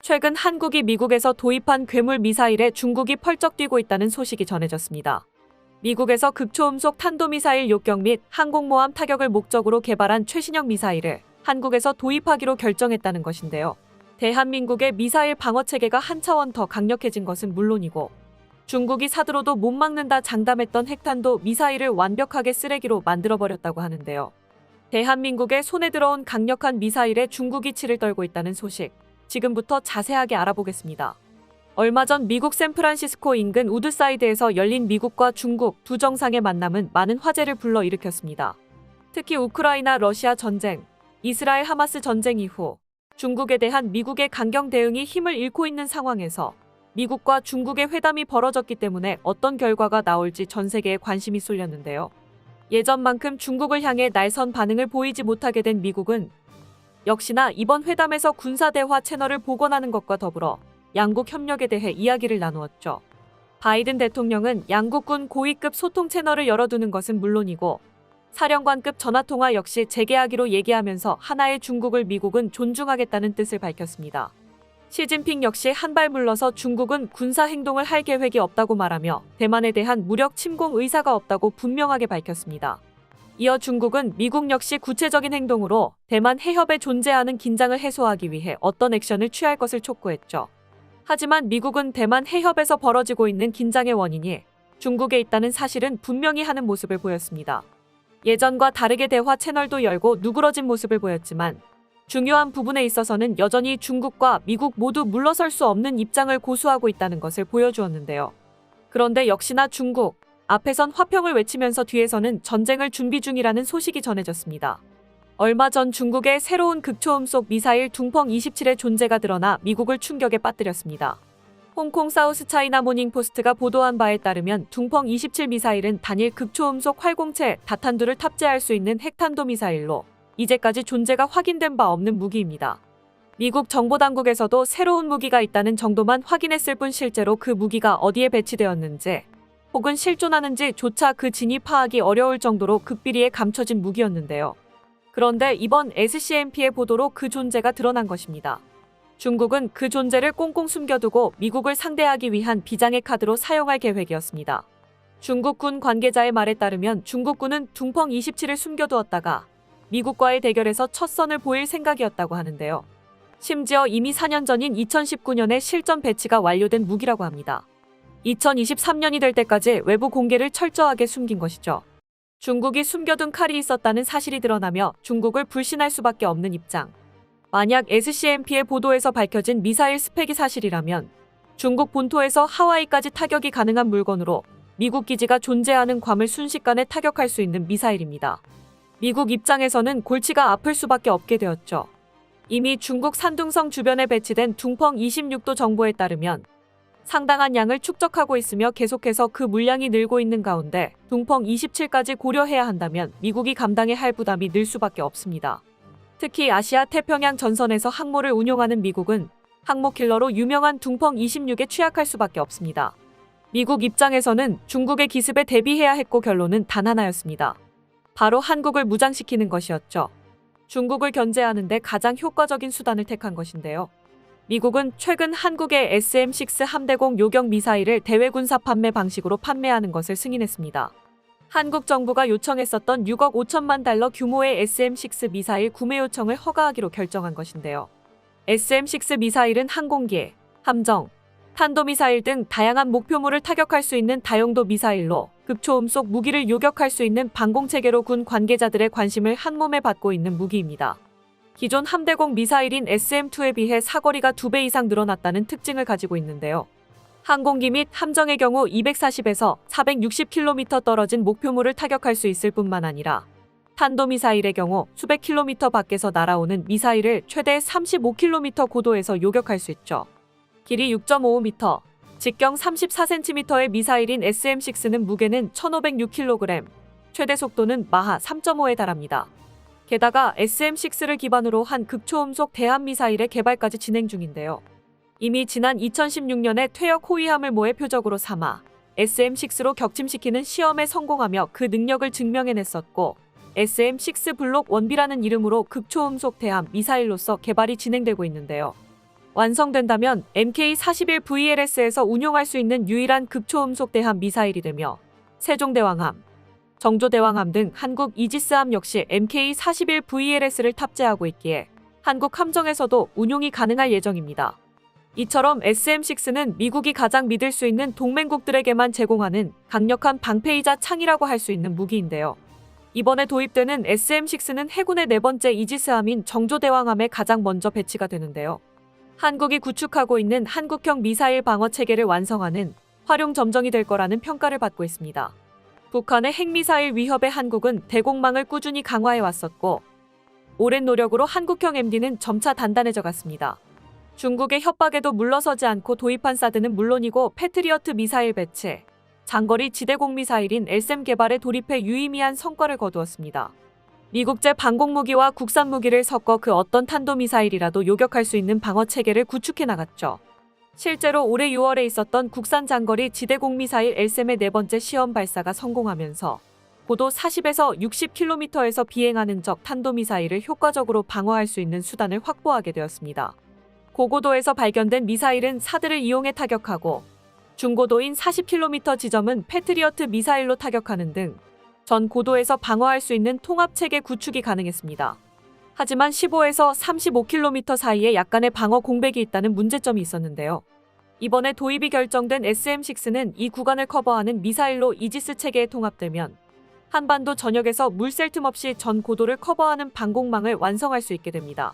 최근 한국이 미국에서 도입한 괴물 미사일에 중국이 펄쩍 뛰고 있다는 소식이 전해졌습니다. 미국에서 극초음속 탄도미사일 요격 및 항공모함 타격을 목적으로 개발한 최신형 미사일을 한국에서 도입하기로 결정했다는 것인데요. 대한민국의 미사일 방어체계가 한 차원 더 강력해진 것은 물론이고 중국이 사들어도 못 막는다 장담했던 핵탄도 미사일을 완벽하게 쓰레기로 만들어버렸다고 하는데요. 대한민국의 손에 들어온 강력한 미사일에 중국이 치를 떨고 있다는 소식, 지금부터 자세하게 알아보겠습니다. 얼마 전 미국 샌프란시스코 인근 우드사이드에서 열린 미국과 중국 두 정상의 만남은 많은 화제를 불러일으켰습니다. 특히 우크라이나 러시아 전쟁, 이스라엘 하마스 전쟁 이후 중국에 대한 미국의 강경 대응이 힘을 잃고 있는 상황에서 미국과 중국의 회담이 벌어졌기 때문에 어떤 결과가 나올지 전 세계에 관심이 쏠렸는데요. 예전만큼 중국을 향해 날선 반응을 보이지 못하게 된 미국은 역시나 이번 회담에서 군사대화 채널을 복원하는 것과 더불어 양국 협력에 대해 이야기를 나누었죠. 바이든 대통령은 양국군 고위급 소통 채널을 열어두는 것은 물론이고 사령관급 전화통화 역시 재개하기로 얘기하면서 하나의 중국을 미국은 존중하겠다는 뜻을 밝혔습니다. 시진핑 역시 한 발 물러서 중국은 군사 행동을 할 계획이 없다고 말하며 대만에 대한 무력 침공 의사가 없다고 분명하게 밝혔습니다. 이어 중국은 미국 역시 구체적인 행동으로 대만 해협에 존재하는 긴장을 해소하기 위해 어떤 액션을 취할 것을 촉구했죠. 하지만 미국은 대만 해협에서 벌어지고 있는 긴장의 원인이 중국에 있다는 사실은 분명히 하는 모습을 보였습니다. 예전과 다르게 대화 채널도 열고 누그러진 모습을 보였지만 중요한 부분에 있어서는 여전히 중국과 미국 모두 물러설 수 없는 입장을 고수하고 있다는 것을 보여주었는데요. 그런데 역시나 중국, 앞에선 화평을 외치면서 뒤에서는 전쟁을 준비 중이라는 소식이 전해졌습니다. 얼마 전 중국의 새로운 극초음속 미사일 둥펑 27의 존재가 드러나 미국을 충격에 빠뜨렸습니다. 홍콩 사우스차이나 모닝포스트가 보도한 바에 따르면 둥펑 27 미사일은 단일 극초음속 활공체 다탄두를 탑재할 수 있는 핵탄도 미사일로 이제까지 존재가 확인된 바 없는 무기입니다. 미국 정보당국에서도 새로운 무기가 있다는 정도만 확인했을 뿐 실제로 그 무기가 어디에 배치되었는지 혹은 실존하는지조차 그 진위 파악이 어려울 정도로 극비리에 감춰진 무기였는데요. 그런데 이번 SCMP의 보도로 그 존재가 드러난 것입니다. 중국은 그 존재를 꽁꽁 숨겨두고 미국을 상대하기 위한 비장의 카드로 사용할 계획이었습니다. 중국군 관계자의 말에 따르면 중국군은 둥펑 27을 숨겨두었다가 미국과의 대결에서 첫 선을 보일 생각이었다고 하는데요. 심지어 이미 4년 전인 2019년에 실전 배치가 완료된 무기라고 합니다. 2023년이 될 때까지 외부 공개를 철저하게 숨긴 것이죠. 중국이 숨겨둔 칼이 있었다는 사실이 드러나며 중국을 불신할 수밖에 없는 입장. 만약 SCMP의 보도에서 밝혀진 미사일 스펙이 사실이라면 중국 본토에서 하와이까지 타격이 가능한 물건으로 미국 기지가 존재하는 괌을 순식간에 타격할 수 있는 미사일입니다. 미국 입장에서는 골치가 아플 수밖에 없게 되었죠. 이미 중국 산둥성 주변에 배치된 둥펑 26도 정보에 따르면 상당한 양을 축적하고 있으며 계속해서 그 물량이 늘고 있는 가운데 둥펑 27까지 고려해야 한다면 미국이 감당해야 할 부담이 늘 수밖에 없습니다. 특히 아시아 태평양 전선에서 항모를 운용하는 미국은 항모 킬러로 유명한 둥펑 26에 취약할 수밖에 없습니다. 미국 입장에서는 중국의 기습에 대비해야 했고 결론은 단 하나였습니다. 바로 한국을 무장시키는 것이었죠. 중국을 견제하는데 가장 효과적인 수단을 택한 것인데요. 미국은 최근 한국의 SM-6 함대공 요격 미사일을 대외 군사 판매 방식으로 판매하는 것을 승인했습니다. 한국 정부가 요청했었던 6억 5천만 달러 규모의 SM-6 미사일 구매 요청을 허가하기로 결정한 것인데요. SM-6 미사일은 항공기, 함정, 탄도미사일 등 다양한 목표물을 타격할 수 있는 다용도 미사일로 극초음속 무기를 요격할 수 있는 방공체계로 군 관계자들의 관심을 한몸에 받고 있는 무기입니다. 기존 함대공 미사일인 SM-2에 비해 사거리가 2배 이상 늘어났다는 특징을 가지고 있는데요. 항공기 및 함정의 경우 240에서 460km 떨어진 목표물을 타격할 수 있을 뿐만 아니라 탄도미사일의 경우 수백 킬로미터 밖에서 날아오는 미사일을 최대 35km 고도에서 요격할 수 있죠. 길이 6.55m, 직경 34cm의 미사일인 SM-6는 무게는 1506kg, 최대 속도는 마하 3.5에 달합니다. 게다가 SM-6를 기반으로 한 극초음속 대함미사일의 개발까지 진행 중인데요. 이미 지난 2016년에 퇴역 호위함을 모의 표적으로 삼아 SM-6로 격침시키는 시험에 성공하며 그 능력을 증명해냈었고 SM-6 블록 1B라는 이름으로 극초음속 대함 미사일로서 개발이 진행되고 있는데요. 완성된다면 MK-41VLS에서 운용할 수 있는 유일한 극초음속 대함 미사일이 되며 세종대왕함, 정조대왕함 등 한국 이지스함 역시 MK-41VLS를 탑재하고 있기에 한국 함정에서도 운용이 가능할 예정입니다. 이처럼 SM-6는 미국이 가장 믿을 수 있는 동맹국들에게만 제공하는 강력한 방패이자 창이라고 할 수 있는 무기인데요. 이번에 도입되는 SM-6는 해군의 네 번째 이지스함인 정조대왕함에 가장 먼저 배치가 되는데요. 한국이 구축하고 있는 한국형 미사일 방어 체계를 완성하는 활용 점정이 될 거라는 평가를 받고 있습니다. 북한의 핵미사일 위협에 한국은 대공망을 꾸준히 강화해 왔었고 오랜 노력으로 한국형 MD는 점차 단단해져 갔습니다. 중국의 협박에도 물러서지 않고 도입한 사드는 물론이고 패트리어트 미사일 배치, 장거리 지대공 미사일인 LSAM 개발에 돌입해 유의미한 성과를 거두었습니다. 미국제 방공무기와 국산 무기를 섞어 그 어떤 탄도미사일이라도 요격할 수 있는 방어체계를 구축해 나갔죠. 실제로 올해 6월에 있었던 국산 장거리 지대공 미사일 LSAM의 네 번째 시험 발사가 성공하면서 고도 40에서 60km에서 비행하는 적 탄도미사일을 효과적으로 방어할 수 있는 수단을 확보하게 되었습니다. 고고도에서 발견된 미사일은 사드를 이용해 타격하고 중고도인 40km 지점은 패트리어트 미사일로 타격하는 등 전 고도에서 방어할 수 있는 통합체계 구축이 가능했습니다. 하지만 15에서 35km 사이에 약간의 방어 공백이 있다는 문제점이 있었는데요. 이번에 도입이 결정된 SM-6는 이 구간을 커버하는 미사일로 이지스 체계에 통합되면 한반도 전역에서 물샐 틈 없이 전 고도를 커버하는 방공망을 완성할 수 있게 됩니다.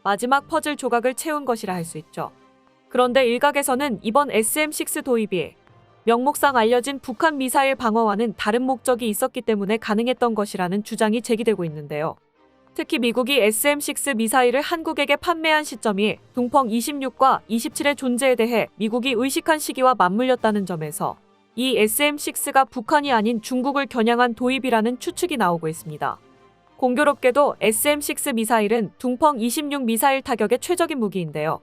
마지막 퍼즐 조각을 채운 것이라 할 수 있죠. 그런데 일각에서는 이번 SM-6 도입이 명목상 알려진 북한 미사일 방어와는 다른 목적이 있었기 때문에 가능했던 것이라는 주장이 제기되고 있는데요. 특히 미국이 SM-6 미사일을 한국에게 판매한 시점이 둥펑 26과 27의 존재에 대해 미국이 의식한 시기와 맞물렸다는 점에서 이 SM-6가 북한이 아닌 중국을 겨냥한 도입이라는 추측이 나오고 있습니다. 공교롭게도 SM-6 미사일은 둥펑 26 미사일 타격의 최적인 무기인데요.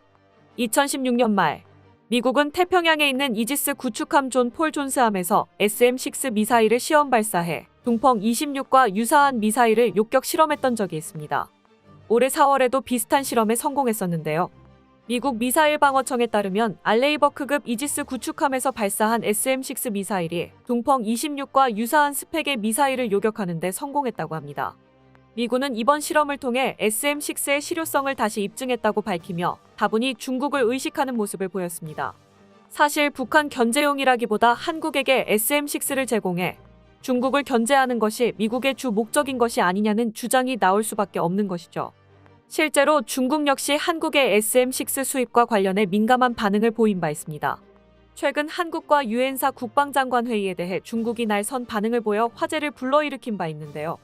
2016년 말 미국은 태평양에 있는 이지스 구축함 존 폴 존스함에서 SM-6 미사일을 시험 발사해 둥펑 26과 유사한 미사일을 요격 실험했던 적이 있습니다. 올해 4월에도 비슷한 실험에 성공했었는데요. 미국 미사일 방어청에 따르면 알레이버크급 이지스 구축함에서 발사한 SM-6 미사일이 둥펑 26과 유사한 스펙의 미사일을 요격하는 데 성공했다고 합니다. 미군은 이번 실험을 통해 SM-6의 실효성을 다시 입증했다고 밝히며 다분히 중국을 의식하는 모습을 보였습니다. 사실 북한 견제용이라기보다 한국에게 SM-6를 제공해 중국을 견제하는 것이 미국의 주 목적인 것이 아니냐는 주장이 나올 수밖에 없는 것이죠. 실제로 중국 역시 한국의 SM-6 수입과 관련해 민감한 반응을 보인 바 있습니다. 최근 한국과 유엔사 국방장관 회의에 대해 중국이 날선 반응을 보여 화제를 불러일으킨 바 있는데요.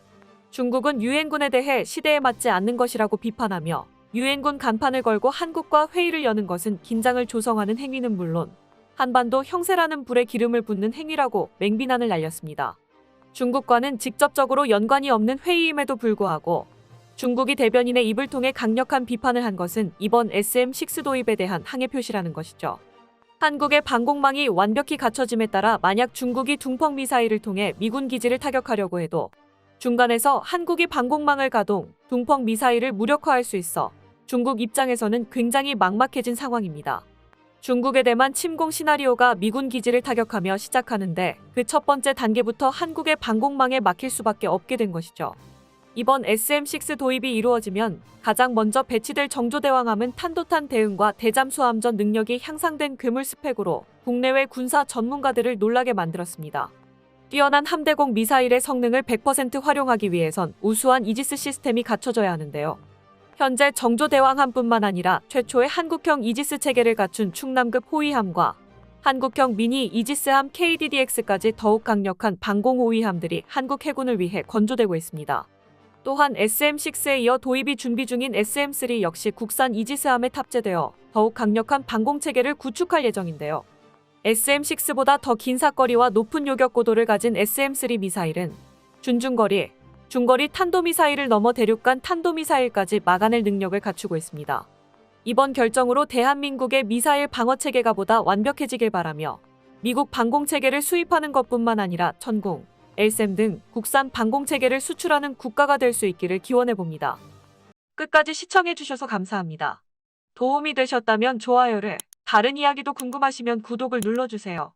중국은 유엔군에 대해 시대에 맞지 않는 것이라고 비판하며 유엔군 간판을 걸고 한국과 회의를 여는 것은 긴장을 조성하는 행위는 물론 한반도 형세라는 불에 기름을 붓는 행위라고 맹비난을 날렸습니다. 중국과는 직접적으로 연관이 없는 회의임에도 불구하고 중국이 대변인의 입을 통해 강력한 비판을 한 것은 이번 SM-6 도입에 대한 항의 표시라는 것이죠. 한국의 방공망이 완벽히 갖춰짐에 따라 만약 중국이 둥펑 미사일을 통해 미군 기지를 타격하려고 해도 중간에서 한국이 방공망을 가동, 둥펑 미사일을 무력화할 수 있어 중국 입장에서는 굉장히 막막해진 상황입니다. 중국의 대만 침공 시나리오가 미군 기지를 타격하며 시작하는데 그 첫 번째 단계부터 한국의 방공망에 막힐 수밖에 없게 된 것이죠. 이번 SM-6 도입이 이루어지면 가장 먼저 배치될 정조대왕함은 탄도탄 대응과 대잠수함전 능력이 향상된 괴물 스펙으로 국내외 군사 전문가들을 놀라게 만들었습니다. 뛰어난 함대공 미사일의 성능을 100% 활용하기 위해선 우수한 이지스 시스템이 갖춰져야 하는데요. 현재 정조대왕함뿐만 아니라 최초의 한국형 이지스 체계를 갖춘 충남급 호위함과 한국형 미니 이지스함 KDDX까지 더욱 강력한 방공 호위함들이 한국 해군을 위해 건조되고 있습니다. 또한 SM-6에 이어 도입이 준비 중인 SM-3 역시 국산 이지스함에 탑재되어 더욱 강력한 방공체계를 구축할 예정인데요. SM-6보다 더 긴 사거리와 높은 요격 고도를 가진 SM-3 미사일은 중거리, 탄도미사일을 넘어 대륙간 탄도미사일까지 막아낼 능력을 갖추고 있습니다. 이번 결정으로 대한민국의 미사일 방어체계가 보다 완벽해지길 바라며 미국 방공체계를 수입하는 것뿐만 아니라 천공, LSAM 등 국산 방공체계를 수출하는 국가가 될 수 있기를 기원해봅니다. 끝까지 시청해주셔서 감사합니다. 도움이 되셨다면 좋아요를, 다른 이야기도 궁금하시면 구독을 눌러주세요.